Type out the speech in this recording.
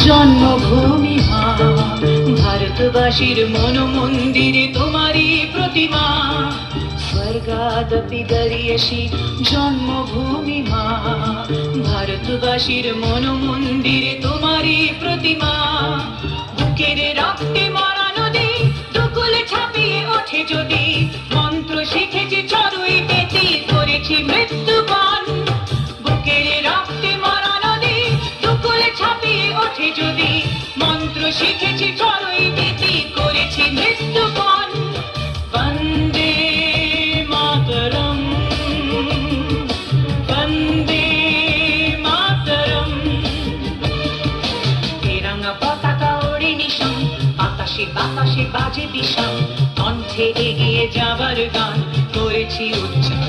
জন্মভূমি মা, ভারতবাসীর মন মন্দিরে তোমারই প্রতিমা। স্বর্গাদপি গরিয়সী জন্মভূমি মা, ভারতবাসীর মন মন্দিরে তোমারই প্রতিমা। বুকের রক্তে মরা নদী দুকুল ছাপিয়ে ওঠে যদি, মন্ত্র শিখেছি চড়ুই পেতে করেছি মৃত্যুবরণ। বুকের রক্তে মরা নদী দুকুল ছাপিয়ে ওঠে যদি, মন্ত্র শিখেছি চড়ুই পেতে করেছি মৃত্যুবরণ। বন্দে মাতরম, বন্দে মাতরম। তেরঙ্গা পতাকা ওড়ে নিশান, আকাশে বাতাসে বাজে বিষাণ, কণ্ঠে এগিয়ে যাবার গান করেছি উচ্চারণ।